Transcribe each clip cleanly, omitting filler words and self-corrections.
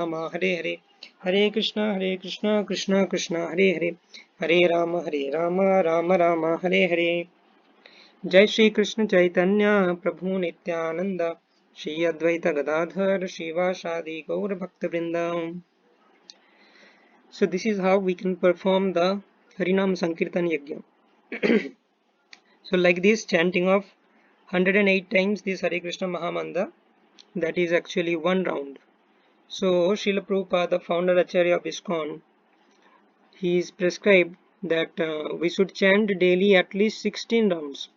Rama Hare Hare, Hare Krishna Krishna Krishna Hare Hare, Hare Rama Rama Rama Hare Hare. Jai Shri Krishna Chaitanya Prabhu Nityananda, Shri Advaita Gadadhar Shivasadi Gaur Bhakta Vrindam. So this is how we can perform the Harinam Sankirtan Yajna. So like this, chanting of 108 times this Hare Krishna Mahamandra, that is actually one round. So Srila Prabhupada, the founder Acharya of ISKCON, he is prescribed that we should chant daily at least 16 rounds.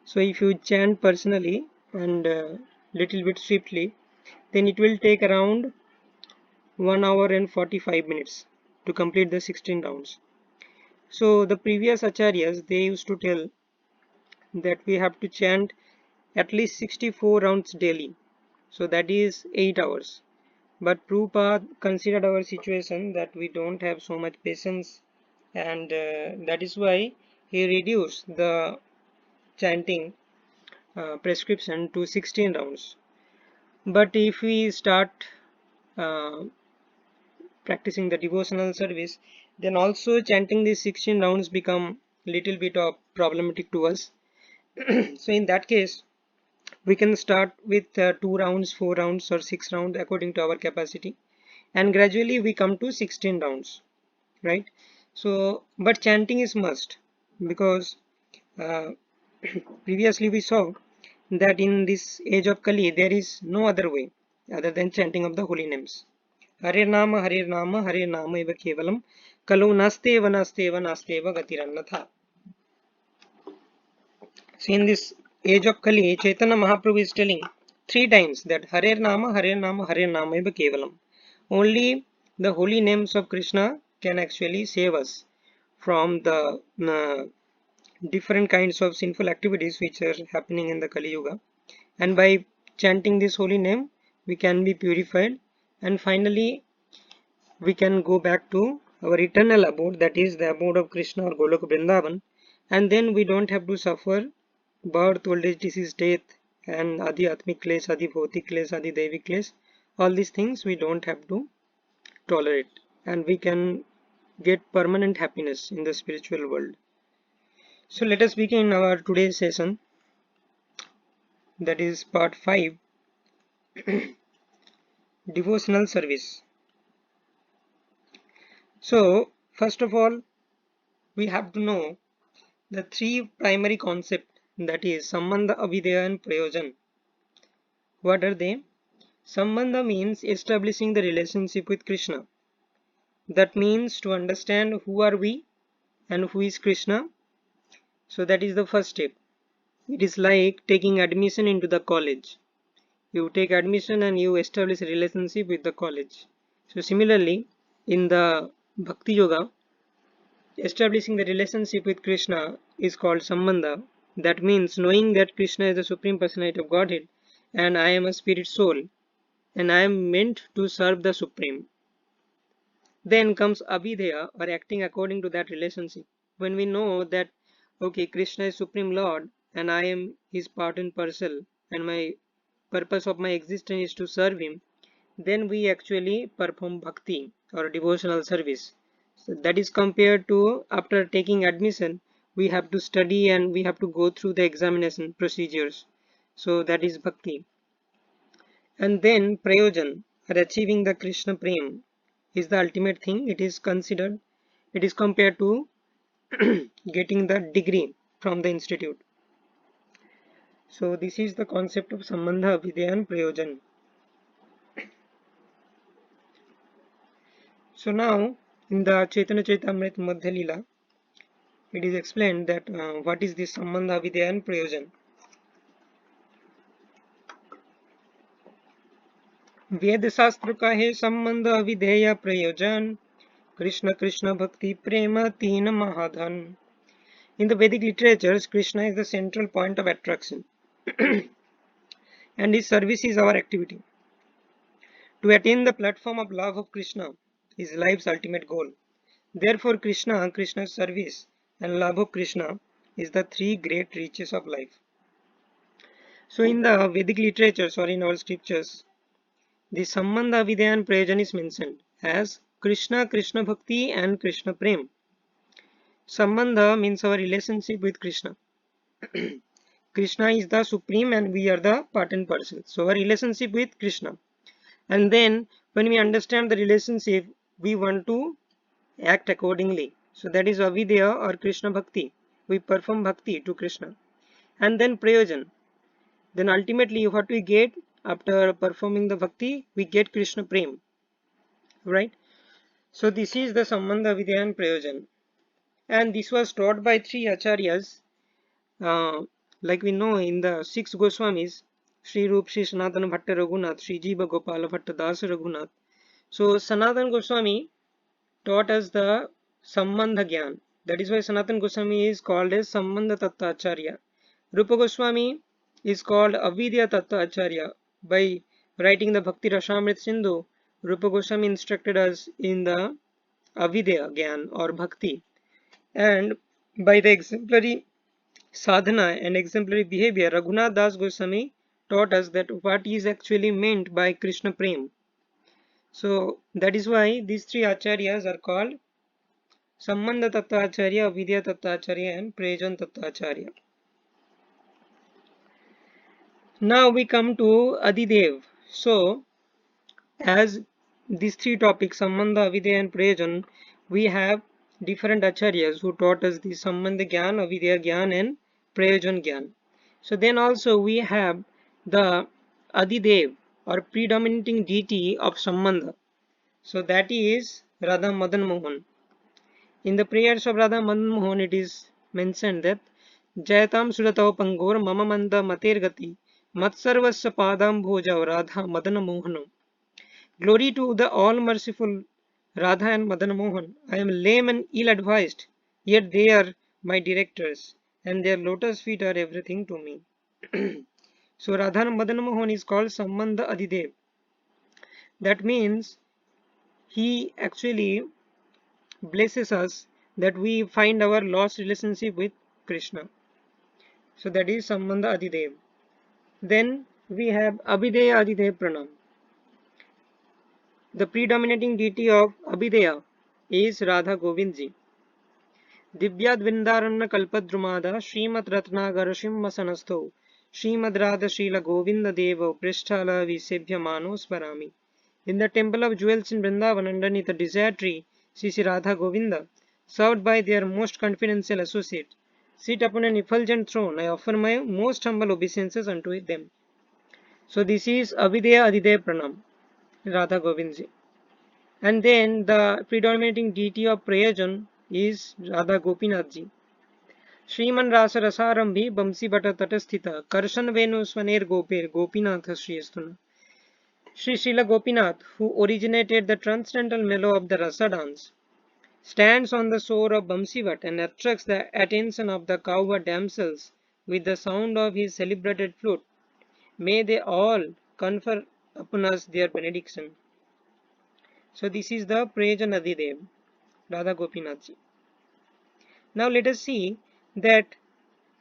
So if you chant personally and little bit swiftly, then it will take around 1 hour and 45 minutes to complete the 16 rounds. So the previous acharyas, they used to tell that we have to chant at least 64 rounds daily. So that is 8 hours. But Prabhupada considered our situation that we don't have so much patience, and that is why he reduced the chanting prescription to 16 rounds. But if we start uh, practicing the devotional service, then also chanting these 16 rounds become little bit of problematic to us. So in that case, we can start with 2 rounds, 4 rounds or 6 rounds according to our capacity, and gradually we come to 16 rounds, right? So but chanting is must, because uh, previously we saw that in this age of Kali there is no other way other than chanting of the holy names. Hare Nama Hare Nama Hare Nama eva kevalam kalu nasteva nasteva nasteva gatirannatha. So in this age of Kali, Chaitanya Mahaprabhu is telling 3 times that Hare Nama Hare Nama Hare Nama eva kevalam. Only the holy names of Krishna can actually save us from the different kinds of sinful activities which are happening in the Kali Yuga. And by chanting this holy name, we can be purified, and finally we can go back to our eternal abode, that is the abode of Krishna or Golok Vrindavan, and then we don't have to suffer birth, old age, disease, death, and Adi Atmik Klesh, Adi Bhautik Klesh, Adi Devi Klesh. All these things we don't have to tolerate, and we can get permanent happiness in the spiritual world. So let us begin our today's session, that is part 5, devotional service. So first of all, we have to know the 3 primary concepts, that is Sambandha, Abhidheya and Prayojan. What are they? Sambandha means establishing the relationship with Krishna. That means to understand who are we and who is Krishna. So that is the first step. It is like taking admission into the college. You take admission and you establish a relationship with the college. So similarly, in the Bhakti Yoga, establishing the relationship with Krishna is called Sambandha. That means knowing that Krishna is the Supreme Personality of Godhead and I am a spirit soul and I am meant to serve the Supreme. Then comes Abhidheya, or acting according to that relationship. When we know that, okay, Krishna is Supreme Lord and I am his part and parcel, and my purpose of my existence is to serve him, then we actually perform bhakti or devotional service. So that is compared to after taking admission, we have to study and we have to go through the examination procedures. So that is bhakti. And then prayojan, or achieving the Krishna prem, is the ultimate thing. It is considered, it is compared to getting the degree from the institute. So this is the concept of Sambandha, Abhidheya and Prayojan. So now in the Chaitanya Charitamrita Madhya Lila, it is explained that what is this Sambandha, Abhidheya and Prayojan. वेद शास्त्र का है संबंध अविधेय प्रयोजन कृष्ण कृष्ण भक्ति प्रेम तीन महाधन. In the Vedic literatures, Krishna is the central point of attraction and his service is our activity. To attain the platform of love of Krishna is life's ultimate goal. Therefore, Krishna, Krishna's service, and love of Krishna is the 3 great riches of life. So, in the Vedic literatures or in our scriptures, the Sambandha Avidya and Prayojan is mentioned as Krishna, Krishna Bhakti and Krishna Prem. Sambandha means our relationship with Krishna. Krishna is the supreme and we are the part and parcel. So our relationship with Krishna. And then when we understand the relationship, we want to act accordingly. So that is Avidya or Krishna Bhakti. We perform bhakti to Krishna. And then Prayojan. Then ultimately what we get after performing the bhakti, we get Krishna Prem. Right? So this is the Sambandha Avidya and Prayojan. And this was taught by three acharyas. Like we know in the six Goswamis, Sri Rup, Sri Sanatana Bhatta Raghunath, Sri Jiva Gopala Bhatta Dasa Raghunath. So Sanatana Goswami taught us the Sambandha Gyan. That is why Sanatana Goswami is called as Sambandha Tattva Acharya. Rupa Goswami is called Avidya Tattva Acharya. By writing the Bhakti Rasamrit Sindhu, Rupa Goswami instructed us in the Avidya Gyan or Bhakti. And by the exemplary sadhana and exemplary behavior, Raghunath Das Goswami taught us that what is actually meant by Krishna Prem. So that is why these three acharyas are called Sambandha Tattva Acharya, Avidya Tattva Acharya and Prayojan Tattva Acharya. Now we come to Adidev. So as these three topics, Sambandha, Avidya and Prayojan, we have different acharyas who taught us the Sambandha Gyan, Avidya Gyan and Prayojan Gyan. So then also we have the Adidev or predominating deity of Sambandha. So that is Radha Madan Mohan. In the prayers of Radha Madan Mohan it is mentioned that Jayatam Suratao Pangor Mama Manda Matergati Matsarvasya Padam Bhoja Radha Madan Mohanam. Glory to the all-merciful Radha and Madan Mohan. I am lame and ill-advised, yet they are my directors, and their lotus feet are everything to me. So Radha and Madan Mohan is called Sambandha Adidev. That means he actually blesses us that we find our lost relationship with Krishna. So that is Sambandha Adidev. Then we have Abhideya Adidev Pranam. The predominating deity of Abhideya is Radha Govindji. Divyad Vindaranna Kalpadrumada Srimad Ratnagar Simhasanastho Srimad Radha Srila Govinda Devo Prishthala Visebhya Manos Parami. In the temple of jewels in Vrindavan underneath a desire tree, Sri Radha Govinda, served by their most confidential associate, sit upon an effulgent throne. I offer my most humble obeisances unto them. So this is Abhideya Adidev Pranam, Radha Govindji. And then the predominating deity of Prayojan is Radha Gopinathji. Shriman Rasa Rasarambhi Bamsi Bhatta Tatasthita Karshan Venu Swaner Gopir Gopinath Shriyastuna. Sri Srila Gopinath, who originated the transcendental mellow of the Rasa dance, stands on the shore of Bamsivat and attracts the attention of the cowherd damsels with the sound of his celebrated flute. May they all confer upon us their benediction. So this is the Prayojan Adidev, Radha Gopinathji. Now let us see that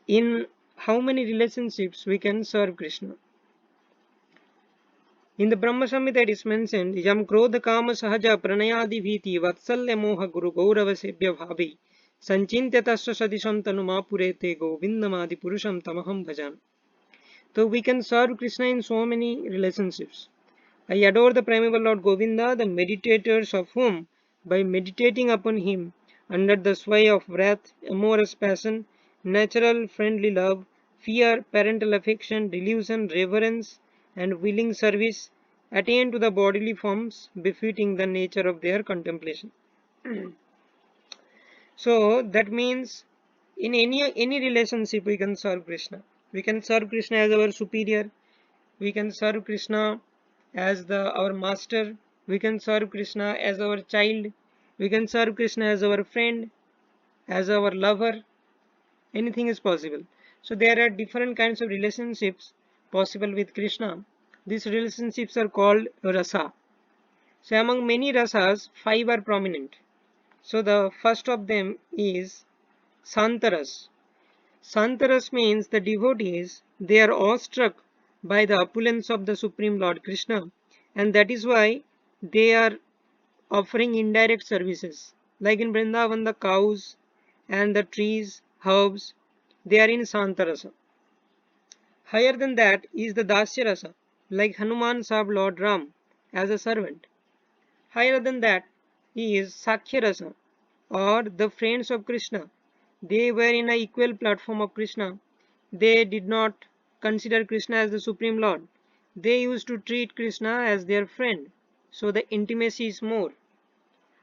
in how many relationships we can serve Krishna. In the Brahma Samhita it is mentioned, Yam Krodha Kama Sahaja Pranayadi Bhiti Vatsalya Moha Guru Gaurava Sebhya Bhavi Sanchintya Tasya Sadisham Tanuma Purete Govindamadi Purusham Tamaham Bhajan. So we can serve Krishna in so many relationships. I adore the primeval Lord Govinda, the meditators of whom, by meditating upon him, under the sway of wrath, amorous passion, natural friendly love, fear, parental affection, delusion, reverence, and willing service, attain to the bodily forms befitting the nature of their contemplation. So that means in any relationship we can serve Krishna. We can serve Krishna as our superior. We can serve Krishna as our master. We can serve Krishna as our child. We can serve Krishna as our friend, as our lover. Anything is possible. So there are different kinds of relationships possible with Krishna. These relationships are called rasa. So among many rasas, 5 are prominent. So the first of them is Santaras. Santaras means the devotees, they are awestruck by the opulence of the Supreme Lord Krishna and that is why they are offering indirect services. Like in Vrindavan, the cows and the trees, herbs, they are in Santarasa. Higher than that is the Dasya Rasa, like Hanuman served Lord Ram as a servant. Higher than that is Sakhya Rasa, or the friends of Krishna. They were in an equal platform of Krishna. They did not consider Krishna as the Supreme Lord. They used to treat Krishna as their friend. So the intimacy is more.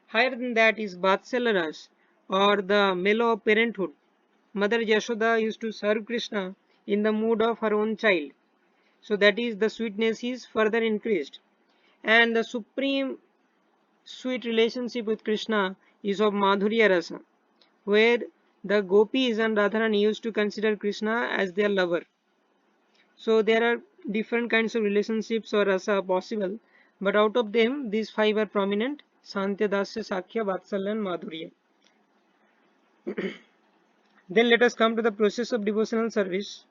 Higher than that is Vatsalya or the mellow of parenthood. Mother Yashoda used to serve Krishna in the mood of her own child. So that is the sweetness is further increased. And the supreme sweet relationship with Krishna is of Madhurya Rasa, where the gopis and Radharani used to consider Krishna as their lover. So there are different kinds of relationships or rasa possible, but out of them these five are prominent: Santya, Dasya, Sakhya, Vatsalya and Madhurya. Then let us come to the process of devotional service,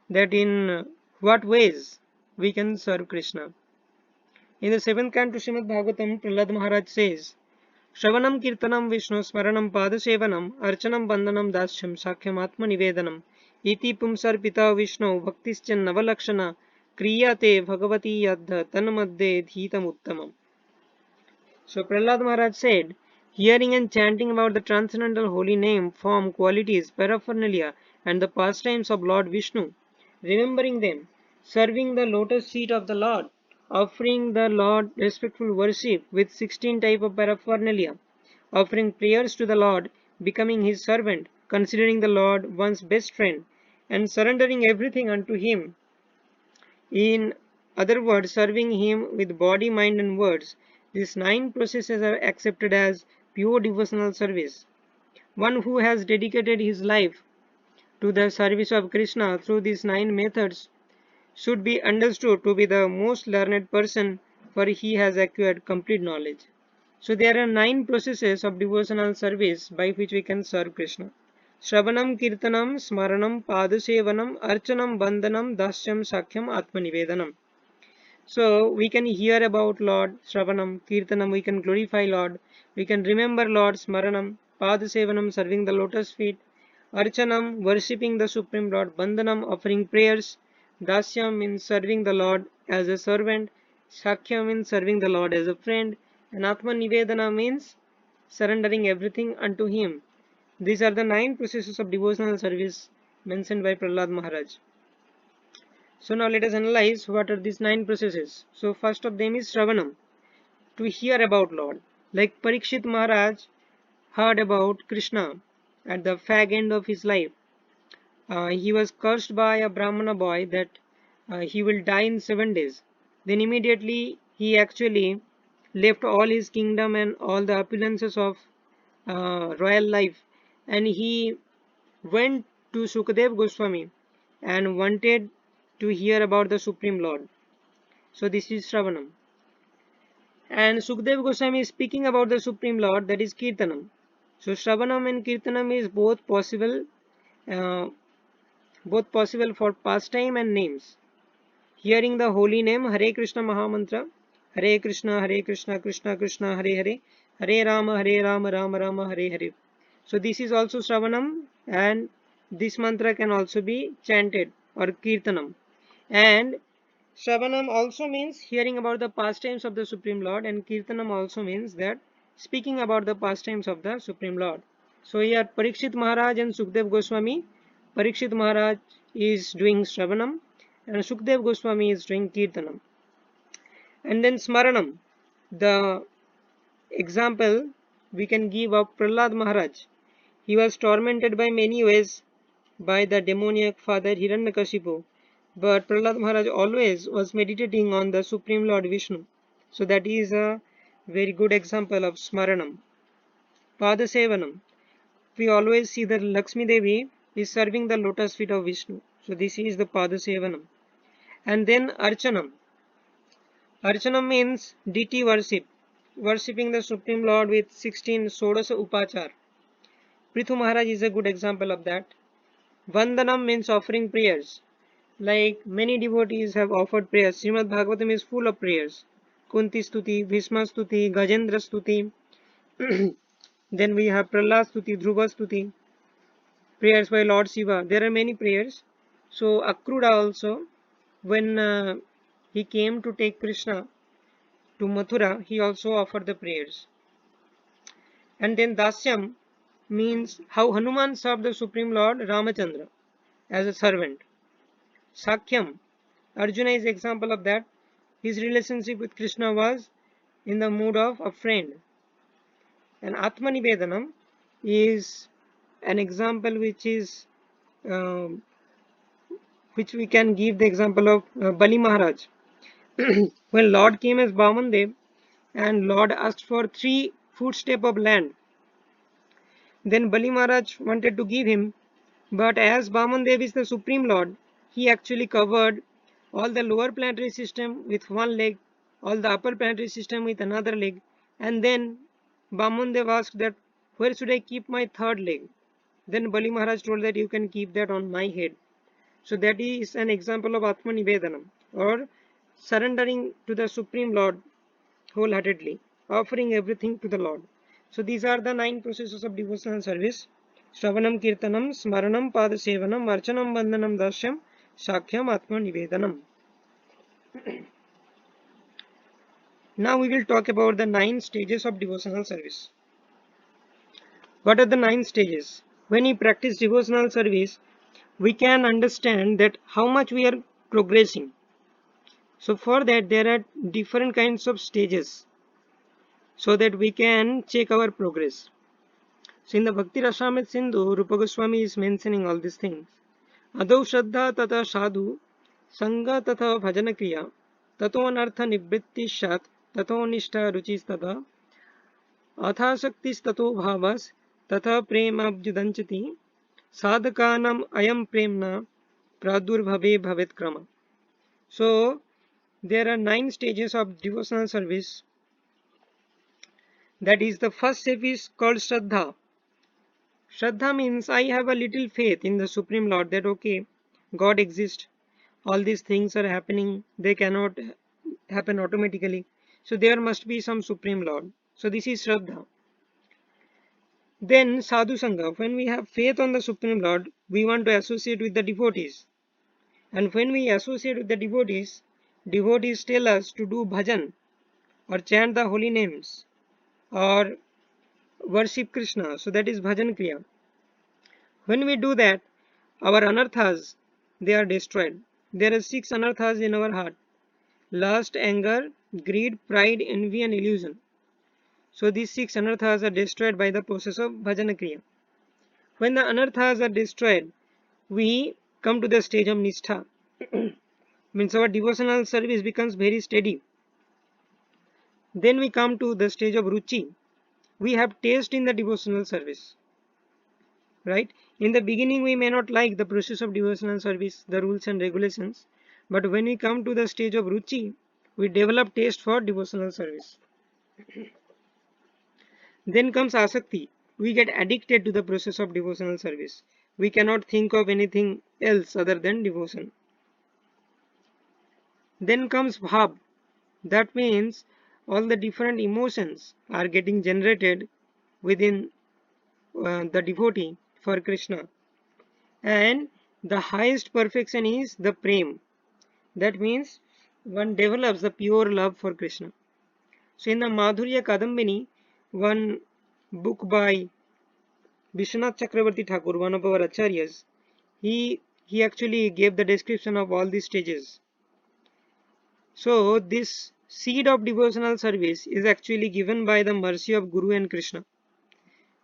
that in what ways we can serve Krishna. In the seventh canto Srimad Bhagavatam, Prahlad Maharaj says, Shravanam Kirtanam Vishnu Smaranam Padasevanam Archanam Bandhanam Dasyam Sakhyam Atma Nivedanam Iti Pumsar Pita Vishnu Bhaktischan Navalakshana Kriyate Bhagavati Yadha Tanmadde Dhitam Uttamam. So Prahlad Maharaj said, hearing and chanting about the transcendental holy name, form, qualities, paraphernalia, and the pastimes of Lord Vishnu, remembering them, serving the lotus feet of the Lord, offering the Lord respectful worship with 16 type of paraphernalia, offering prayers to the Lord, becoming his servant, considering the Lord one's best friend, and surrendering everything unto him. In other words, serving him with body, mind, and words. These 9 processes are accepted as pure devotional service. One who has dedicated his life to the service of Krishna through these 9 methods should be understood to be the most learned person, for he has acquired complete knowledge. So there are 9 processes of devotional service by which we can serve Krishna. Shravanam, Kirtanam, Smaranam, Padasevanam, Archanam, Bandhanam, Dasyam, Sakhyam, Atmanivedanam. So we can hear about Lord, Shravanam, Kirtanam, we can glorify Lord, we can remember Lord, Smaranam, Padasevanam, serving the lotus feet, Archanam, worshipping the Supreme Lord, Bandhanam, offering prayers, Dasyam means serving the Lord as a servant, Sakya means serving the Lord as a friend, and Atma Nivedana means surrendering everything unto Him. These are the 9 processes of devotional service mentioned by Prahlad Maharaj. So now let us analyze what are these 9 processes. So first of them is Shravanam, to hear about Lord. Like Parikshit Maharaj heard about Krishna at the fag end of his life. He was cursed by a Brahmana boy that he will die in 7 days. Then immediately he actually left all his kingdom and all the opulences of royal life, and he went to Sukadev Goswami and wanted to hear about the Supreme Lord. So this is Shravanam. And Sukadev Goswami is speaking about the Supreme Lord, that is Kirtanam. So Shravanam and Kirtanam is uh, both possible for pastime and names. Hearing the holy name Hare Krishna Mahamantra, Hare Krishna, Krishna Krishna, Hare Hare, Hare Rama, Rama Rama, Hare Hare. So this is also Shravanam, and this mantra can also be chanted or Kirtanam. And Shravanam also means hearing about the pastimes of the Supreme Lord, and Kirtanam also means that speaking about the pastimes of the Supreme Lord. So here Parikshit Maharaj and Sukdev Goswami, Parikshit Maharaj is doing Shravanam and Sukdev Goswami is doing Kirtanam. And then Smaranam, the example we can give of Prahlad Maharaj. He was tormented by many ways by the demoniac father Hiranyakashipu, but Prahlad Maharaj always was meditating on the Supreme Lord Vishnu. So that is a very good example of Smaranam. Padasevanam. We always see that Lakshmi Devi is serving the lotus feet of Vishnu. So this is the Padasevanam. And then Archanam. Archanam means deity worship, worshipping the Supreme Lord with 16 Sodasa Upachar. Prithu Maharaj is a good example of that. Vandanam means offering prayers. Like many devotees have offered prayers. Srimad Bhagavatam is full of prayers. Kunti Stuti, Bhishma Stuti, Gajendra Stuti. Then we have Prahlad Stuti, Dhruva Stuti, prayers by Lord Shiva. There are many prayers. So Akruda also, when he came to take Krishna to Mathura, he also offered the prayers. And then Dasyam means how Hanuman served the Supreme Lord Ramachandra as a servant. Sakhyam, Arjuna is example of that. His relationship with Krishna was in the mood of a friend. And Atmanivedanam is an example um, which we can give the example of Bali Maharaj. When Lord came as Bamandev and Lord asked for 3 footsteps of land, then Bali Maharaj wanted to give him, but as Bamandev is the Supreme Lord, he actually covered all the lower planetary system with one leg, all the upper planetary system with another leg, and then Bamandev asked that where should I keep my third leg? Then Bali Maharaj told that you can keep that on my head. So that is an example of Atmanivedanam, or surrendering to the Supreme Lord wholeheartedly, offering everything to the Lord. So these are the 9 processes of devotional service: Shravanam, Kirtanam, Smaranam, Padasevanam, Archanam, Vandanam, Dashyam, Shakhyam, Atmanivedanam. Now we will talk about the 9 stages of devotional service. What are the 9 stages? When we practice devotional service, we can understand that how much we are progressing. So for that there are different kinds of stages so that we can check our progress. So in the Bhakti Rasamrita Sindhu, Rupa Goswami is mentioning all these things. Adau Shraddha Tata Sadhu, Sangha Tata Bhajana Kriya, Tato Anartha Nivritti Shat, Tato Nishtha Ruchis Tata, Atha Shaktis Tato Bhavas, Tata Prema Abjudanchati, Sadhakanam Ayam Premna, Pradur Bhave Bhavet Krama. So there are 9 stages of devotional service. That is, the first step is called Shraddha. Shraddha means I have a little faith in the Supreme Lord that okay, God exists, all these things are happening, they cannot happen automatically. So there must be some Supreme Lord. So this is Shraddha. Then Sadhu Sangha. When we have faith on the Supreme Lord, we want to associate with the devotees. And when we associate with the devotees, devotees tell us to do bhajan or chant the holy names or worship Krishna. So that is bhajan kriya. When we do that, our anarthas, they are destroyed. There are 6 anarthas in our heart: lust, anger, greed, pride, envy and illusion. So these 6 anarthas are destroyed by the process of bhajana kriya. When the anarthas are destroyed, we come to the stage of nishtha. Means our devotional service becomes very steady. Then we come to the stage of ruchi. We have taste in the devotional service. Right? In the beginning we may not like the process of devotional service, the rules and regulations, but when we come to the stage of ruchi, we develop taste for devotional service. Then comes asakti. We get addicted to the process of devotional service. We cannot think of anything else other than devotion. Then comes bhav. That means all the different emotions are getting generated within the devotee for Krishna. And the highest perfection is the prem. That means one develops the pure love for Krishna. So in the Madhurya Kadambini, one book by Vishwanath Chakravarti Thakur, one of our acharyas, he actually gave the description of all these stages. So this seed of devotional service is actually given by the mercy of Guru and Krishna.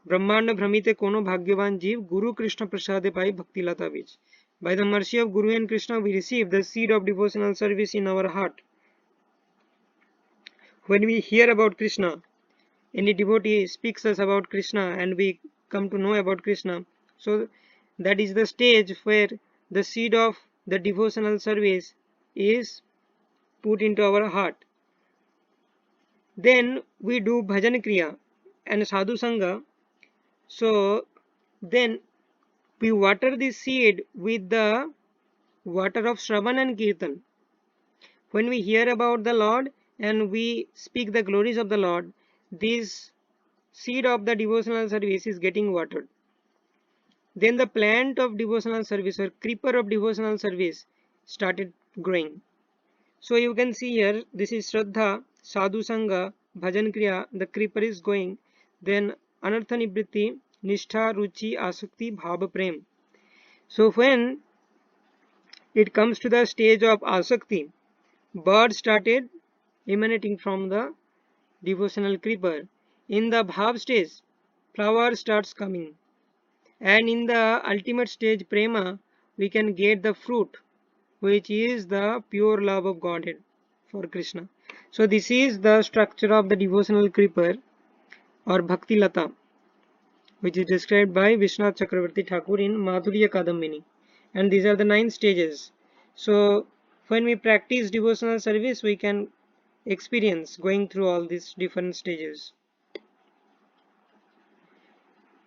Brahmanda Brahmite Kono Bhagyavan Jeev Guru Krishna Prasade Pai Bhakti Lata Bij. By the mercy of Guru and Krishna, we receive the seed of devotional service in our heart. When we hear about Krishna, any devotee speaks us about Krishna and we come to know about Krishna. So that is the stage where the seed of the devotional service is put into our heart. Then we do bhajan kriya and sadhu sangha. So then we water the seed with the water of Shravan and Kirtan. When we hear about the Lord and we speak the glories of the Lord, this seed of the devotional service is getting watered. Then the plant of devotional service or creeper of devotional service started growing. So you can see here, this is Shraddha, Sadhu Sangha, Bhajan Kriya, the creeper is going. Then Anartha Nibritti, Nishtha, Ruchi, Asakti, Bhava Prem. So when it comes to the stage of Asakti, birds started emanating from the devotional creeper. In the Bhav stage, flower starts coming. And in the ultimate stage, Prema, we can get the fruit, which is the pure love of Godhead for Krishna. So this is the structure of the devotional creeper or Bhakti Lata, which is described by Vishwanath Chakravarti Thakur in Madhurya Kadambini. And these are the 9 stages. So when we practice devotional service, we can experience going through all these different stages.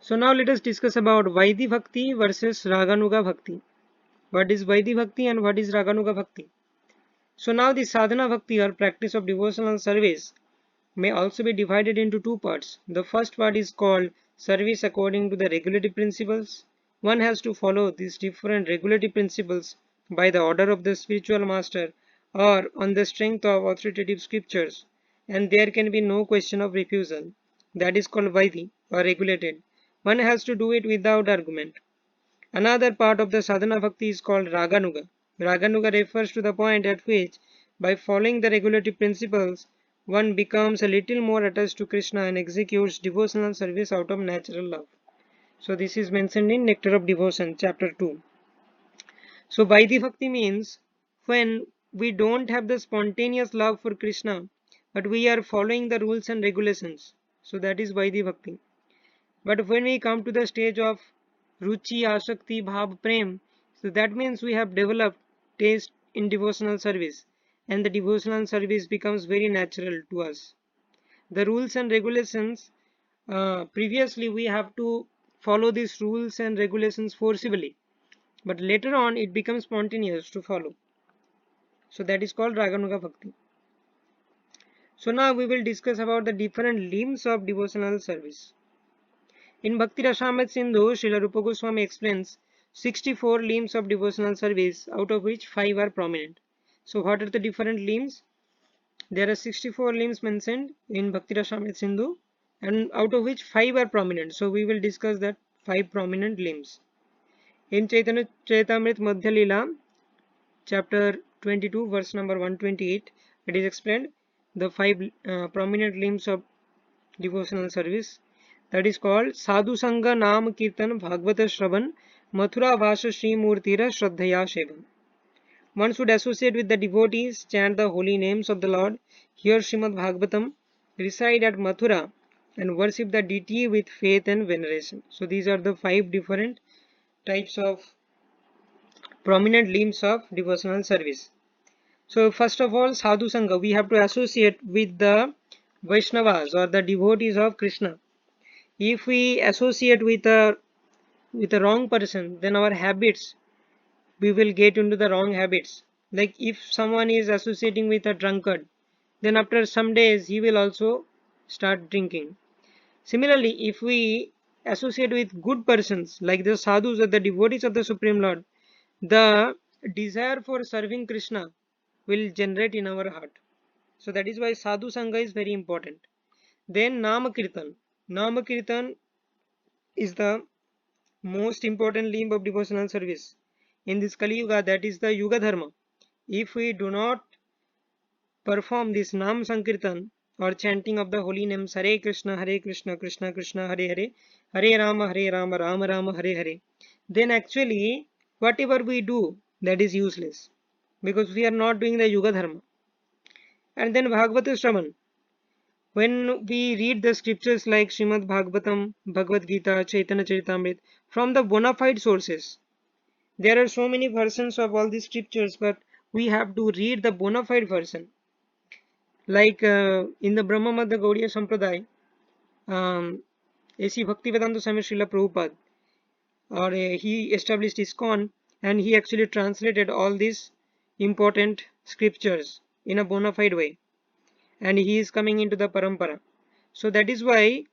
So now let us discuss about Vaidhi Bhakti versus Raganuga Bhakti. What is Vaidhi Bhakti and what is Raganuga Bhakti? So now the sadhana bhakti or practice of devotional service may also be divided into 2 parts. The first part is called service according to the regulative principles. One has to follow these different regulative principles by the order of the spiritual master or on the strength of authoritative scriptures, and there can be no question of refusal. That is called Vaidhi or regulated. One has to do it without argument. Another part of the sadhana bhakti is called Raganuga. Raganuga refers to the point at which, by following the regulative principles, one becomes a little more attached to Krishna and executes devotional service out of natural love. So this is mentioned in Nectar of Devotion, chapter 2. So Vaidhi Bhakti means when we don't have the spontaneous love for Krishna, but we are following the rules and regulations. So that is Vaidhi Bhakti. But when we come to the stage of Ruchi, Asakti, Bhav, Prem, so that means we have developed taste in devotional service and the devotional service becomes very natural to us. The rules and regulations, previously we have to follow these rules and regulations forcibly, but later on it becomes spontaneous to follow. So that is called Raganuga Bhakti. So now we will discuss about the different limbs of devotional service. In Bhakti Rasamrita Sindhu, Srila Rupa Goswami explains 64 limbs of devotional service, out of which 5 are prominent. So what are the different limbs? There are 64 limbs mentioned in Bhakti Rasamrita Sindhu, and out of which 5 are prominent. So we will discuss that 5 prominent limbs. In Chaitanya Charitamrita Madhya Leela, chapter 22, verse number 128, it is explained the 5 prominent limbs of devotional service. That is called Sadhu Sangha Nam Kirtan Bhagavata Shravan Mathura Vasa Sri Murtira Shraddhaya Shevan. One should associate with the devotees, chant the holy names of the Lord, hear Srimad Bhagavatam, reside at Mathura, and worship the deity with faith and veneration. So these are the 5 different types of prominent limbs of devotional service. So first of all, Sadhu Sangha, we have to associate with the Vaishnavas or the devotees of Krishna. If we associate with a wrong person, then our habits, we will get into the wrong habits. Like if someone is associating with a drunkard, then after some days he will also start drinking. Similarly, if we associate with good persons like the sadhus or the devotees of the Supreme Lord, the desire for serving Krishna will generate in our heart. So that is why Sadhu Sangha is very important. Then Nama Kirtan. Nama Kirtan is the most important limb of devotional service. In this Kali Yuga, that is the Yuga Dharma. If we do not perform this Nam Sankirtan or chanting of the holy names Hare Krishna, Krishna Krishna, Hare Hare, Hare Rama, Rama Rama, Hare Hare, then actually whatever we do, that is useless because we are not doing the Yuga Dharma. And then Bhagavata Shravan. When we read the scriptures like Srimad Bhagavatam, Bhagavad Gita, Chaitanya Charitamrita from the bona fide sources, there are so many versions of all these scriptures, but we have to read the bona fide version. Like in the Brahma Madhya Gaudiya Sampradaya, A.C. Bhaktivedanta Swami Srila Prabhupada, or he established ISKCON, and he actually translated all these important scriptures in a bona fide way, and he is coming into the parampara. So that is why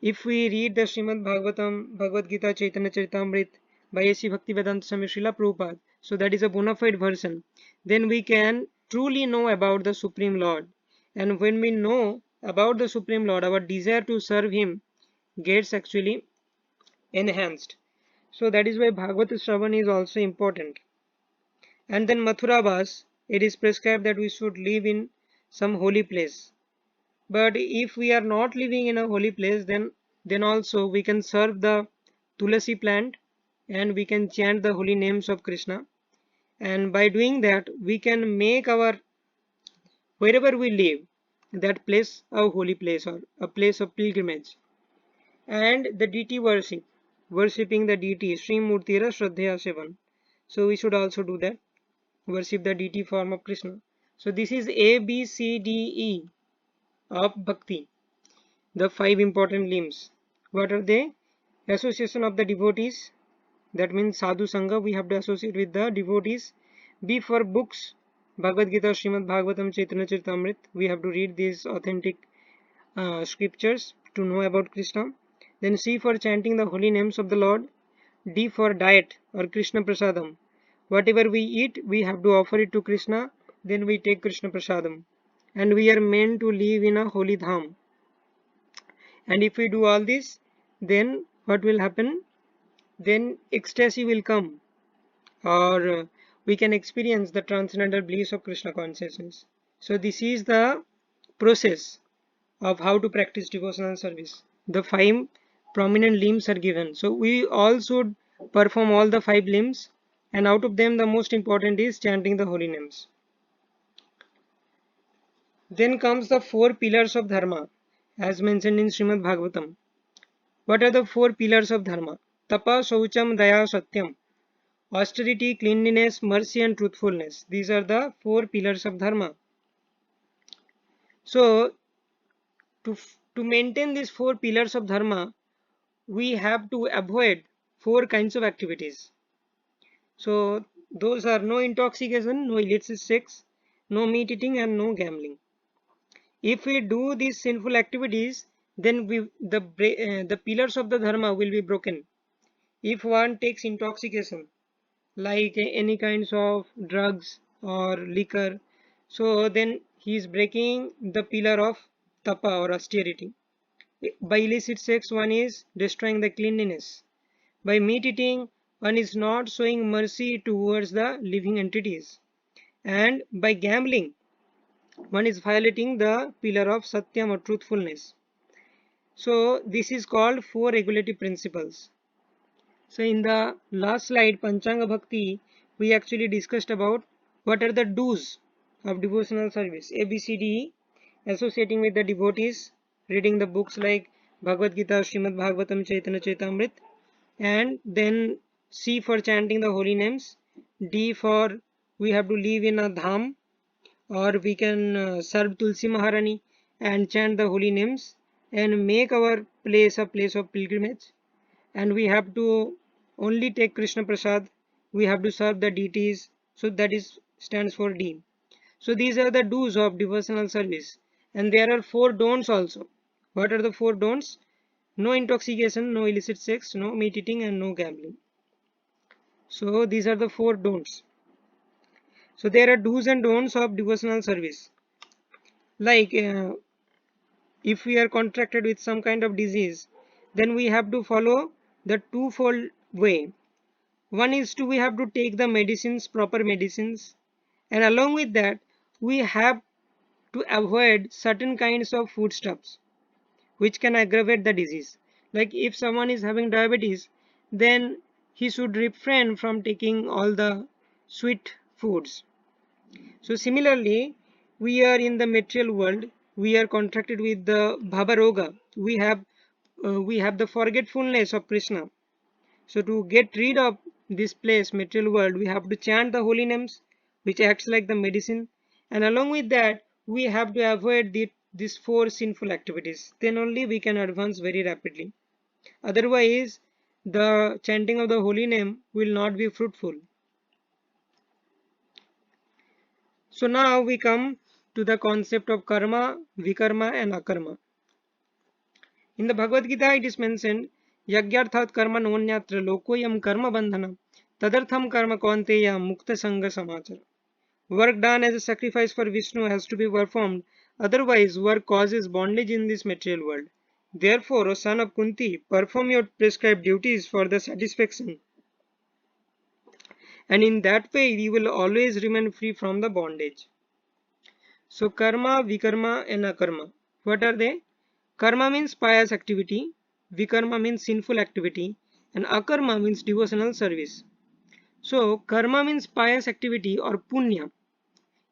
if we read the Srimad Bhagavatam, Bhagavad Gita, Chaitanya Charitamrit by A.C. Bhaktivedanta Swami Srila Prabhupada, so that is a bona fide version, then we can truly know about the Supreme Lord. And when we know about the Supreme Lord, our desire to serve Him gets actually enhanced. So that is why Bhagavad Shravan is also important. And then Mathura Vas, it is prescribed that we should live in some holy place. But if we are not living in a holy place, then also we can serve the tulasi plant and we can chant the holy names of Krishna. And by doing that, we can make our wherever we live that place a holy place or a place of pilgrimage. And the deity worship, worshipping the deity, Sri Murtira Shraddhaya Sevan. So we should also do that, worship the deity form of Krishna. So this is A, B, C, D, E of Bhakti, the 5 important limbs. What are they? Association of the devotees, that means sadhu sangha, we have to associate with the devotees. B for books, Bhagavad Gita, Srimad Bhagavatam, Chaitanya Charitamrit, we have to read these authentic scriptures to know about Krishna. Then C for chanting the holy names of the Lord. D for diet or Krishna Prasadam, whatever we eat we have to offer it to Krishna, then we take Krishna Prasadam, and we are meant to live in a holy dham. And if we do all this, then what will happen? Then ecstasy will come, or we can experience the transcendental bliss of Krishna consciousness. So this is the process of how to practice devotional service. The 5 prominent limbs are given. So we all should perform all the 5 limbs, and out of them the most important is chanting the holy names. Then comes the 4 pillars of dharma as mentioned in Srimad Bhagavatam. What are the 4 pillars of dharma? Tapa, Shaucham, Daya, Satyam. Austerity, cleanliness, mercy and truthfulness. These are the 4 pillars of dharma. So to maintain these 4 pillars of dharma, we have to avoid 4 kinds of activities. So those are no intoxication, no illicit sex, no meat eating and no gambling. If we do these sinful activities, then the pillars of the dharma will be broken. If one takes intoxication, like any kinds of drugs or liquor, so then he is breaking the pillar of tapa or austerity. By illicit sex, one is destroying the cleanliness. By meat eating, one is not showing mercy towards the living entities. And by gambling, one is violating the pillar of satyam or truthfulness. So this is called 4 regulative principles. So in the last slide, Panchanga Bhakti, we actually discussed about what are the do's of devotional service. A, B, C, D, E, associating with the devotees, reading the books like Bhagavad Gita, Srimad Bhagavatam, Chaitanya Charitamrit, and then C for chanting the holy names. D for we have to live in a dham, or we can serve Tulsi Maharani and chant the holy names and make our place a place of pilgrimage. And we have to only take Krishna Prasad, we have to serve the deities, so that is stands for D. So these are the do's of devotional service, and there are 4 don'ts also. What are the 4 don'ts? No intoxication, no illicit sex, no meat eating and no gambling. So these are the 4 don'ts. So there are do's and don'ts of devotional service. Like if we are contracted with some kind of disease, then we have to follow the twofold way. One is we have to take the medicines, proper medicines, and along with that we have to avoid certain kinds of foodstuffs which can aggravate the disease. Like if someone is having diabetes, then he should refrain from taking all the sweet foods. So similarly, we are in the material world, we are contracted with the bhavaroga, we have the forgetfulness of Krishna. So to get rid of this place, material world, we have to chant the holy names, which acts like the medicine, and along with that we have to avoid these 4 sinful activities. Then only we can advance very rapidly. Otherwise the chanting of the holy name will not be fruitful. So now we come to the concept of karma, vikarma and akarma. In the Bhagavad Gita it is mentioned, Yagyarthat karma nonyatra lokoyam karma bandhana tadartham karma kaunteya mukta sangha samachara. Work done as a sacrifice for Vishnu has to be performed, otherwise work causes bondage in this material world. Therefore, O son of Kunti, perform your prescribed duties for the satisfaction, and in that way you will always remain free from the bondage. So karma, vikarma and akarma. What are they? Karma means pious activity, vikarma means sinful activity, and akarma means devotional service. So karma means pious activity or punya.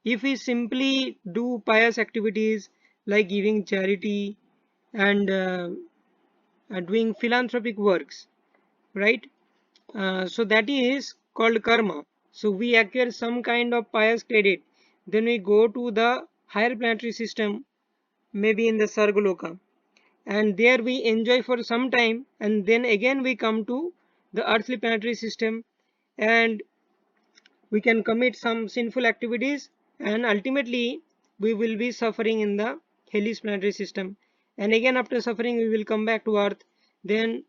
If we simply do pious activities like giving charity and doing philanthropic works, right? So that is called karma. So we acquire some kind of pious credit, then we go to the higher planetary system, maybe in the Sargaloka, and there we enjoy for some time, and then again we come to the earthly planetary system, and we can commit some sinful activities, and ultimately we will be suffering in the hellish planetary system, and again after suffering we will come back to earth. Then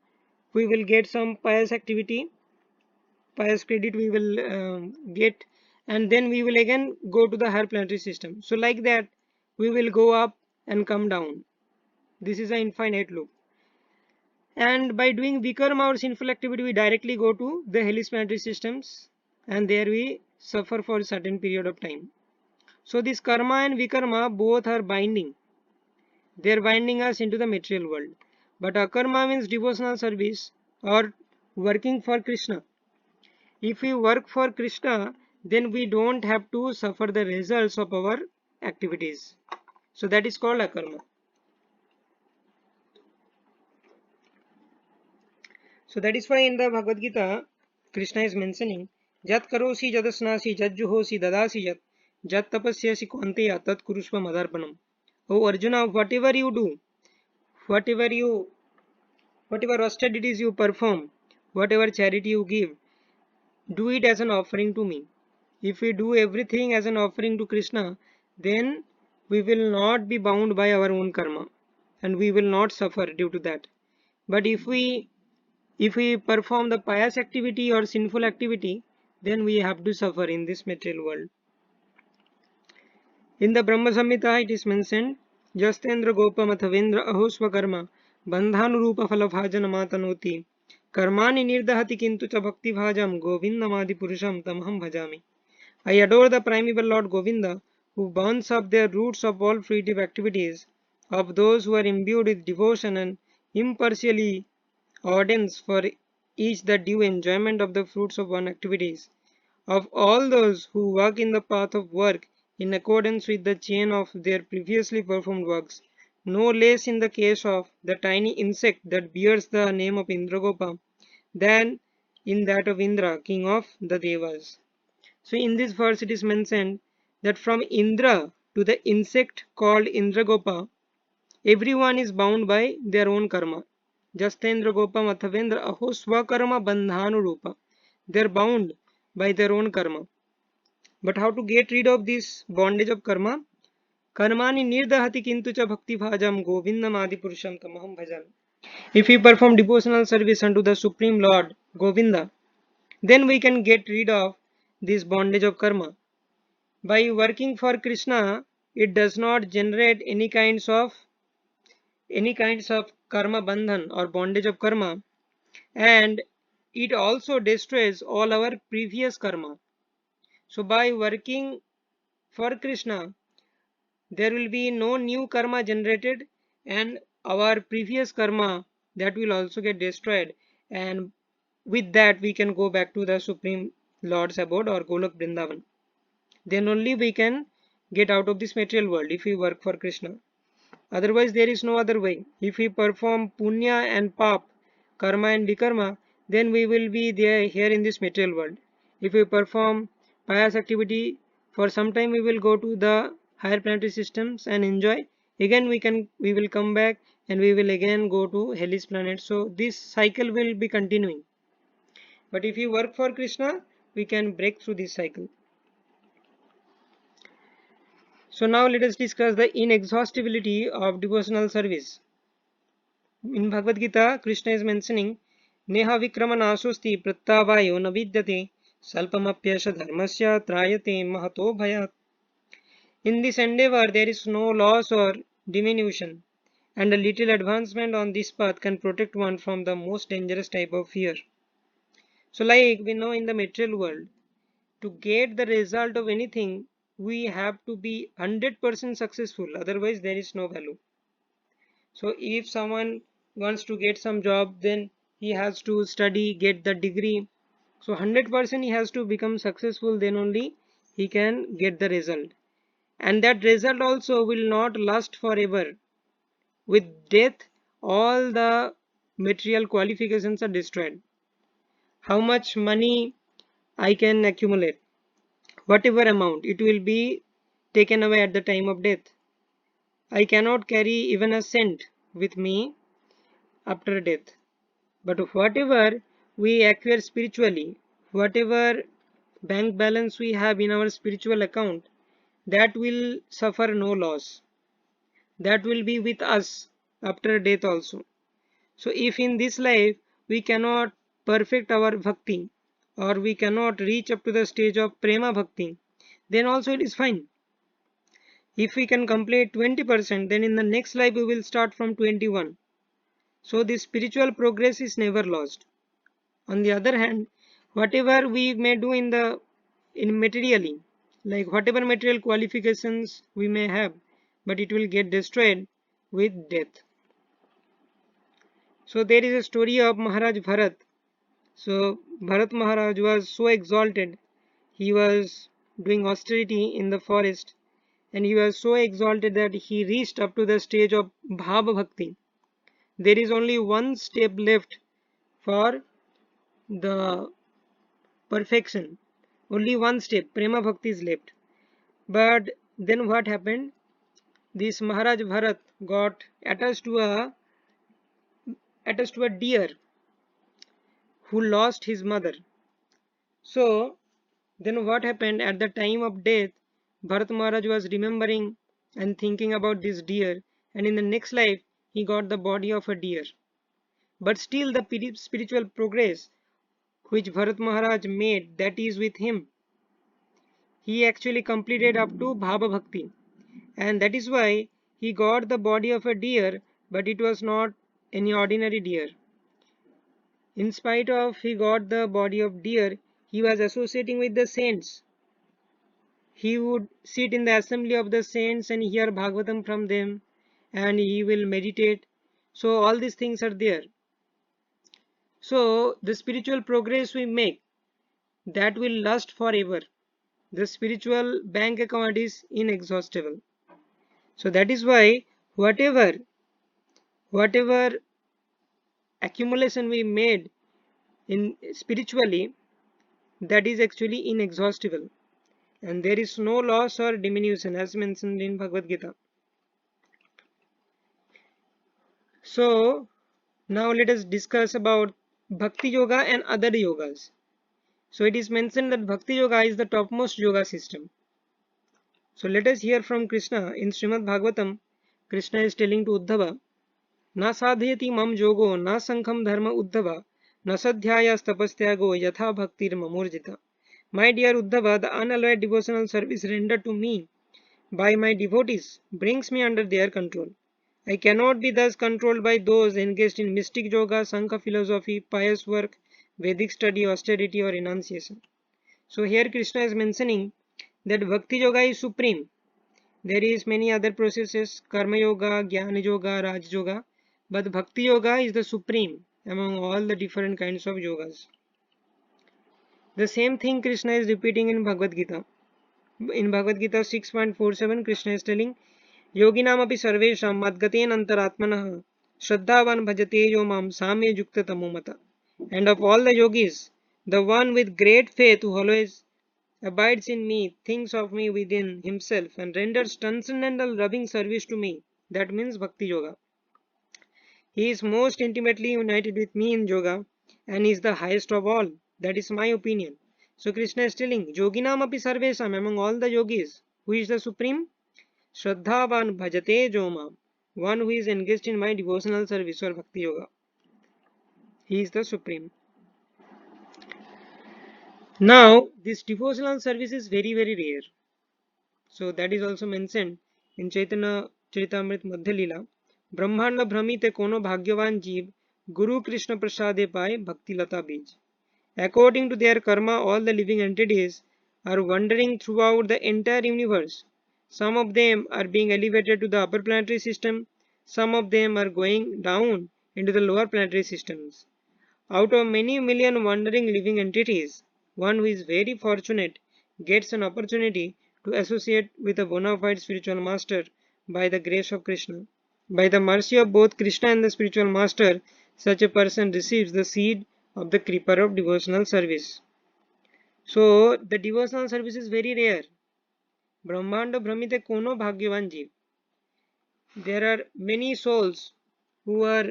we will get some pious activity, pious credit we will get, and then we will again go to the higher planetary system. So like that we will go up and come down. This is an infinite loop. And by doing vikarma or sinful activity, we directly go to the hellish planetary systems, and there we suffer for a certain period of time. So this karma and vikarma both are binding. They are binding us into the material world. But akarma means devotional service or working for Krishna. If we work for Krishna, then we don't have to suffer the results of our activities. So that is called akarma. So that is why in the Bhagavad Gita, Krishna is mentioning, Jat karosi jadasnasi jajjuhosi dadasi jat tapasyasi kaunteya tat kurushva madarpanam. Oh Arjuna, whatever you, whatever austerities you perform, whatever charity you give, do it as an offering to me. If we do everything as an offering to Krishna, then we will not be bound by our own karma, and we will not suffer due to that. But if we perform the pious activity or sinful activity, then we have to suffer in this material world. In the Brahma Samhita it is mentioned, Jastendra Gopamathavendra Ahosva Karma Bandhanurupa Phalabhajanamatanoti Karmani Nirdahati Kintu Cha Bhakti Bhajam Govindamadi Purusham Tamaham Bhajami. I adore the primeval Lord Govinda, who burns up the roots of all fruitive activities of those who are imbued with devotion and impartially ordains for each the due enjoyment of the fruits of one activities. Of all those who work in the path of work in accordance with the chain of their previously performed works, no less in the case of the tiny insect that bears the name of Indragopa than in that of Indra, king of the Devas. So in this verse it is mentioned that from Indra to the insect called Indragopa, everyone is bound by their own karma. Jastendra Gopa Mathavendra Aho Swakarma Bandhanurupa. They are bound by their own karma. But how to get rid of this bondage of karma? Karmani nirdahati kintu cha bhakti bhajam govindam adi purusham tamaham bhajan. If we perform devotional service unto the Supreme Lord Govinda, then we can get rid of this bondage of karma. By working for Krishna, it does not generate any kinds of karma bandhan or bondage of karma, and it also destroys all our previous karma. So by working for Krishna, there will be no new karma generated, and our previous karma, that will also get destroyed, and with that we can go back to the Supreme Lord's abode or Golok Vrindavan. Then only we can get out of this material world if we work for Krishna. Otherwise there is no other way. If we perform punya and pap, karma and vikarma, then we will be there here in this material world. If we perform pious activity, for some time we will go to the higher planetary systems and enjoy. again we will come back and we will again go to hellish planet. So this cycle will be continuing. But if you work for Krishna, we can break through this cycle. So now let us discuss the inexhaustibility of devotional service. In Bhagavad Gita, Krishna is mentioning Neha Vikrama Nasusti Prattavayo Navidyate Salpamapyasha Dharmasya Trayate Mahato Bhayat. In this endeavor, there is no loss or diminution, and a little advancement on this path can protect one from the most dangerous type of fear. So, like we know in the material world, to get the result of anything, we have to be 100% successful, otherwise, there is no value. So, if someone wants to get some job, then he has to study, get the degree. So, 100% he has to become successful, then only he can get the result. And that result also will not last forever. With death, all the material qualifications are destroyed. How much money I can accumulate, whatever amount, it will be taken away at the time of death. I cannot carry even a cent with me after death. But whatever we acquire spiritually, whatever bank balance we have in our spiritual account, that will suffer no loss. That will be with us after death also. So if in this life we cannot perfect our bhakti, or we cannot reach up to the stage of prema bhakti, then also it is fine. If we can complete 20%, then in the next life we will start from 21. So the spiritual progress is never lost. On the other hand, whatever we may do in materially, like whatever material qualifications we may have, but it will get destroyed with death. So there is a story of Maharaj Bharat. So Bharat Maharaj was so exalted. He was doing austerity in the forest, and he was so exalted that he reached up to the stage of Bhava Bhakti. There is only one step left for the perfection. Only one step, Prema Bhakti is left. But then what happened? This Maharaj Bharat got attached to a deer who lost his mother. So then what happened at the time of death? Bharat Maharaj was remembering and thinking about this deer, and in the next life he got the body of a deer. But still the spiritual progress which Bharat Maharaj made, that is with him. He actually completed up to Bhava Bhakti, and that is why he got the body of a deer, but it was not any ordinary deer. In spite of he got the body of deer, he was associating with the saints. He would sit in the assembly of the saints and hear Bhagavatam from them, and he will meditate. So all these things are there. So the spiritual progress we make, that will last forever. The spiritual bank account is inexhaustible. So that is why whatever accumulation we made in spiritually, that is actually inexhaustible, and there is no loss or diminution as mentioned in Bhagavad Gita. So now let us discuss about Bhakti Yoga and other yogas. So it is mentioned that Bhakti Yoga is the topmost yoga system. So let us hear from Krishna in Srimad Bhagavatam. Krishna is telling to Uddhava, Na sadhyati mam yogo na sankham dharma uddhava na sadhyayas tapastyago yatha bhaktir mamurjita. My dear Uddhava, the unalloyed devotional service rendered to me by my devotees brings me under their control. I cannot be thus controlled by those engaged in mystic yoga, Sankha philosophy, pious work, Vedic study, austerity or renunciation. So here Krishna is mentioning that Bhakti Yoga is supreme. There is many other processes, Karma Yoga, Jnana Yoga, Raj Yoga, but Bhakti Yoga is the supreme among all the different kinds of yogas. The same thing Krishna is repeating in Bhagavad Gita. In Bhagavad Gita 6.47, Krishna is telling, Yoginam api sarvesham madgaten antaratmanah shraddhavan bhajate yo mam samye yukta tamomata. And of all the yogis, the one with great faith who always abides in me, thinks of me within himself, and renders transcendental loving service to me, That means Bhakti Yoga. He is most intimately united with me in yoga and is the highest of all. That is my opinion. So Krishna is telling, Yoginam api sarvesam, among all the yogis, who is the supreme? Shraddhavan bhajate jomam, one who is engaged in my devotional service or Bhakti Yoga. He is the supreme. Now, this devotional service is very, very rare. So that is also mentioned in Chaitanya Charitamrita Madhya Leela. ब्रह्मांड भ्रमित कोनो भाग्यवान जीव गुरु कृष्ण प्रसादे पाए भक्ति लता बीज. According to their karma, all the living entities are wandering throughout the entire universe. Some of them are being elevated to the upper planetary system, some of them are going down into the lower planetary systems. Out of many million wandering living entities, one who is very fortunate gets an opportunity to associate with a bona fide spiritual master by the grace of Krishna. By the mercy of both Krishna and the spiritual master, such a person receives the seed of the creeper of devotional service. So, the devotional service is very rare. Brahmanda Brahmite Kono Bhagyavan Jeev. There are many souls who are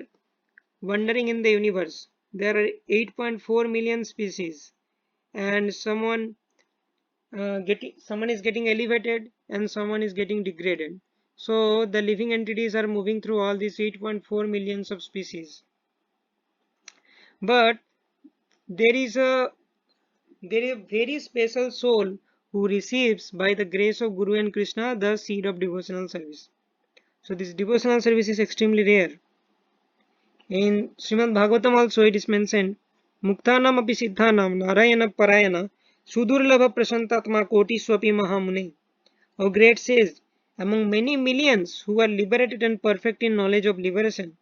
wandering in the universe. There are 8.4 million species, and someone is getting elevated and someone is getting degraded. So the living entities are moving through all these 8.4 millions of species. But there is a very special soul who receives by the grace of Guru and Krishna the seed of devotional service. So this devotional service is extremely rare. In Srimad Bhagavatam also it is mentioned, Muktanam api siddhanam narayana parayana sudurlabha prasantatma koti swapi mahamune. Our great sage, among many millions who are liberated and perfect in knowledge of liberation,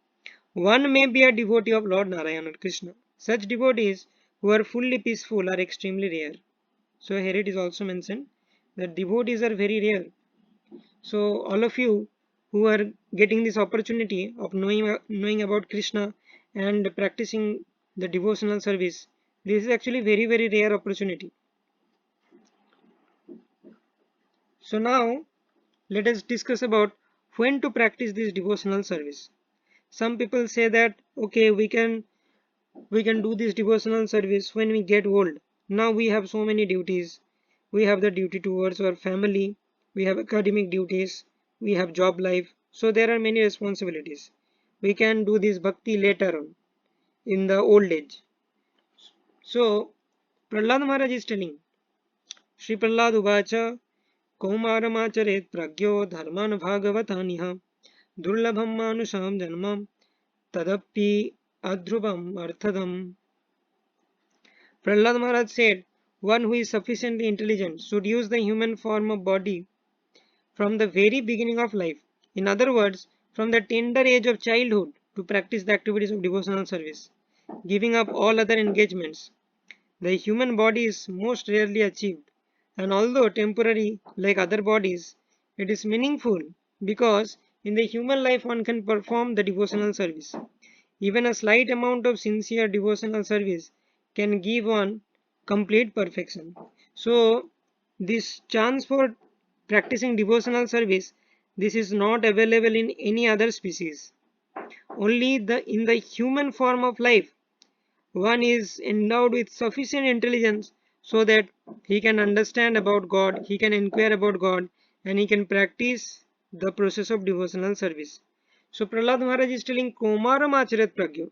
one may be a devotee of Lord Narayana or Krishna. Such devotees who are fully peaceful are extremely rare. So here it is also mentioned that devotees are very rare. So all of you who are getting this opportunity of knowing about Krishna and practicing the devotional service, this is actually very, very rare opportunity. So now let us discuss about when to practice this devotional service. Some people say that okay, we can do this devotional service when we get old. Now we have so many duties. We have the duty towards our family, we have academic duties, we have job life. So there are many responsibilities. We can do this bhakti later on in the old age. So Prahlad Maharaj is telling, Shri Prahlad Uvacha Kaumaramacharet pragyo dharman bhagavataniha durlabham manusham janmam tadapi adhrubam arthadam. Prahlad Maharaj said, one who is sufficiently intelligent should use the human form of body from the very beginning of life. In other words, from the tender age of childhood to practice the activities of devotional service, giving up all other engagements. The human body is most rarely achieved, and although temporary like other bodies, it is meaningful because in the human life one can perform the devotional service. Even a slight amount of sincere devotional service can give one complete perfection. So, this chance for practicing devotional service, this is not available in any other species. Only in the human form of life, one is endowed with sufficient intelligence so that he can understand about God, he can inquire about God, and he can practice the process of devotional service. So Prahlad Maharaj is telling Kumaram Acharat Pragyo.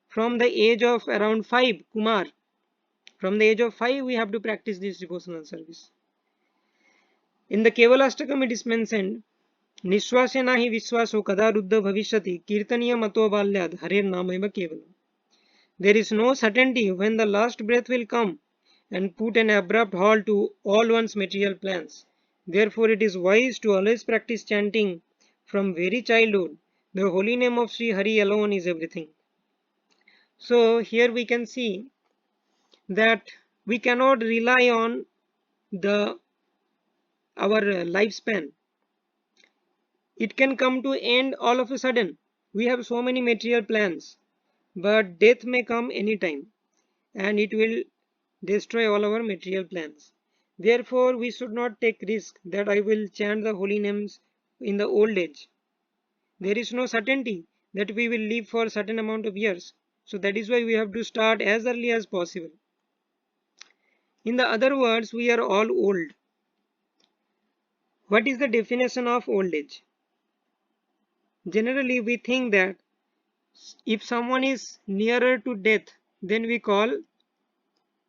From the age of around 5, Kumar, from the age of 5 we have to practice this devotional service. In the Kevalastakam it is mentioned, Nishwasena hi viswaso kada ruddha bhavishyati kirtaniya mato balyad harer namaiva kevalam. There is no certainty when the last breath will come and put an abrupt halt to all one's material plans. Therefore, it is wise to always practice chanting from very childhood. The holy name of Sri Hari alone is everything. So, here we can see that we cannot rely on our lifespan. It can come to end all of a sudden. We have so many material plans, but death may come anytime and it will destroy all our material plans. Therefore, we should not take risk that I will chant the holy names in the old age. There is no certainty that we will live for a certain amount of years. So that is why we have to start as early as possible. In the other words, we are all old. What is the definition of old age? Generally, we think that if someone is nearer to death, then we call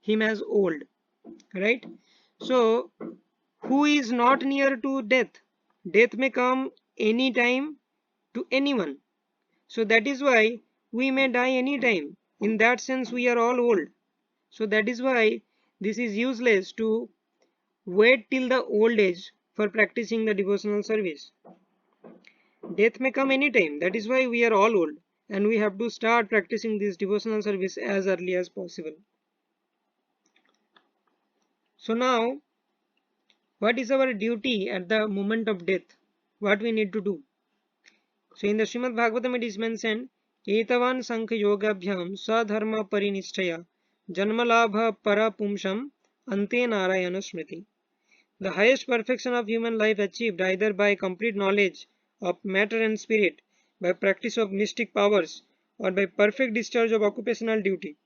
him as old, right? So, who is not near to death? Death may come any time to anyone. So that is why we may die anytime. In that sense, we are all old. So that is why this is useless to wait till the old age for practicing the devotional service. Death may come anytime. That is why we are all old. And we have to start practicing this devotional service as early as possible. So now, what is our duty at the moment of death? What we need to do? So in the Srimad Bhagavatam it is mentioned, Etavan Sankha Yogabhyam Sadharma Parinishchaya Janmalabha Parapumsham Ante Narayana Smriti. The highest perfection of human life achieved either by complete knowledge of matter and spirit, by practice of mystic powers, or by perfect discharge of occupational duty,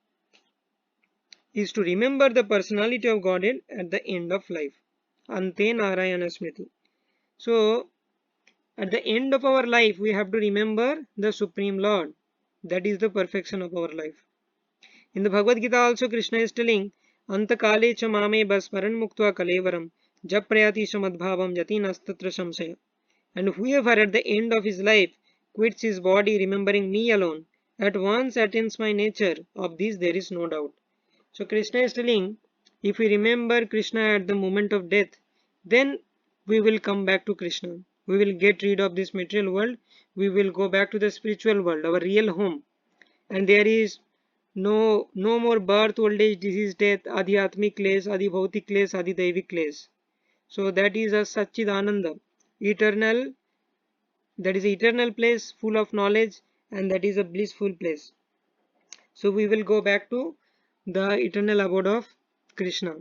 is to remember the personality of Godhead at the end of life. Ante Narayana Smriti. So, at the end of our life, we have to remember the Supreme Lord. That is the perfection of our life. In the Bhagavad Gita also Krishna is telling, Anta kale cha mame basmaran muktva kalevaram japrayati samadbhavam yati nastatra samsaya. And whoever at the end of his life quits his body remembering me alone, at once attains my nature. Of this there is no doubt. So Krishna is telling, if we remember Krishna at the moment of death, then we will come back to Krishna. We will get rid of this material world. We will go back to the spiritual world, our real home. And there is no more birth, old age, disease, death, adhyatmic klesh, adi bhautik klesh, adi daivik klesh. So that is a Satchidananda, eternal, that is eternal place full of knowledge, and that is a blissful place. So we will go back to the eternal abode of Krishna.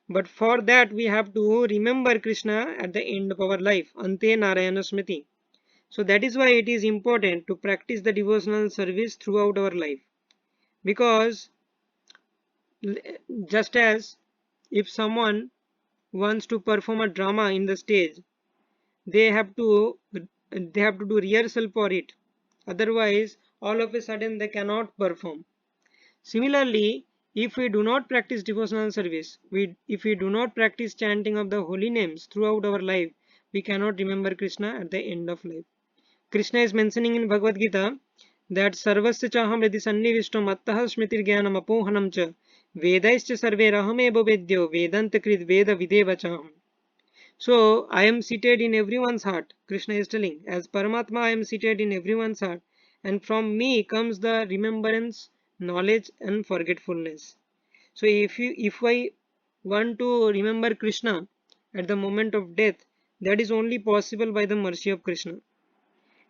But for that we have to remember Krishna at the end of our life, Ante Narayana Smriti. So that is why it is important to practice the devotional service throughout our life. Because just as if someone wants to perform a drama in the stage, they have to do rehearsal for it. Otherwise, all of a sudden they cannot perform. Similarly, if we do not practice devotional service, if we do not practice chanting of the holy names throughout our life, we cannot remember Krishna at the end of life. Krishna is mentioning in Bhagavad Gita that Sarvasya chaham yadi sannivishto mattah smritir jnanam apohanam cha vedaischa sarve rahameva vedyo vedanta krit veda videva chaham. So, I am seated in everyone's heart, Krishna is telling. As Paramatma, I am seated in everyone's heart. And from me comes the remembrance, knowledge and forgetfulness. So, if I want to remember Krishna at the moment of death, that is only possible by the mercy of Krishna.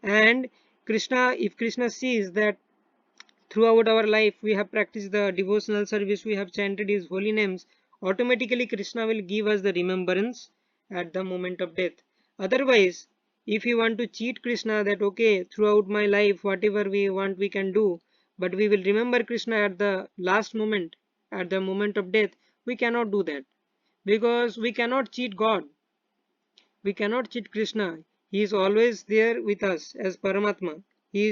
And if Krishna sees that throughout our life we have practiced the devotional service, we have chanted his holy names, automatically Krishna will give us the remembrance at the moment of death. Otherwise, if we want to cheat Krishna that okay, throughout my life whatever we want we can do, but we will remember Krishna at the last moment, at the moment of death, we cannot do that. Because we cannot cheat God. We cannot cheat Krishna. He is always there with us as Paramatma. He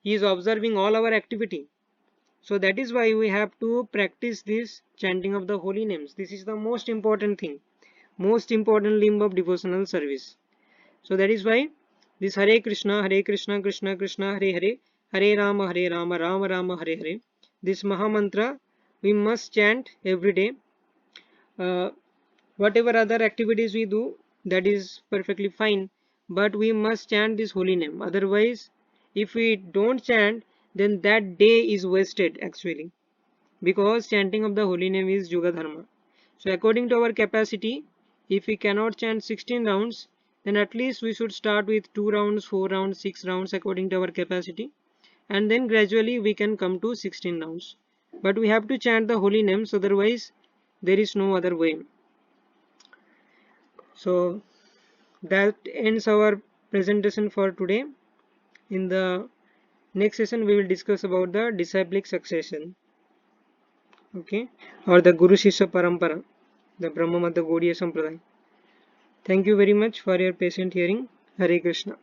is observing all our activity. So that is why we have to practice this chanting of the holy names. This is the most important thing, most important limb of devotional service. So that is why this Hare Krishna, Krishna, Krishna, Hare Hare, Hare Rama, Rama Rama, Hare Hare. This Maha Mantra we must chant every day. Whatever other activities we do, that is perfectly fine. But we must chant this holy name. Otherwise, if we don't chant, then that day is wasted actually. Because chanting of the holy name is Yuga Dharma. So according to our capacity, if we cannot chant 16 rounds, then at least we should start with 2 rounds, 4 rounds, 6 rounds according to our capacity. And then gradually we can come to 16 rounds. But we have to chant the holy names, otherwise there is no other way. So that ends our presentation for today. In the next session we will discuss about the disciplic succession, okay, or the Guru Shishya Parampara, the Brahma Madhya Gaudiya Sampradaya. Thank you very much for your patient hearing. Hare Krishna.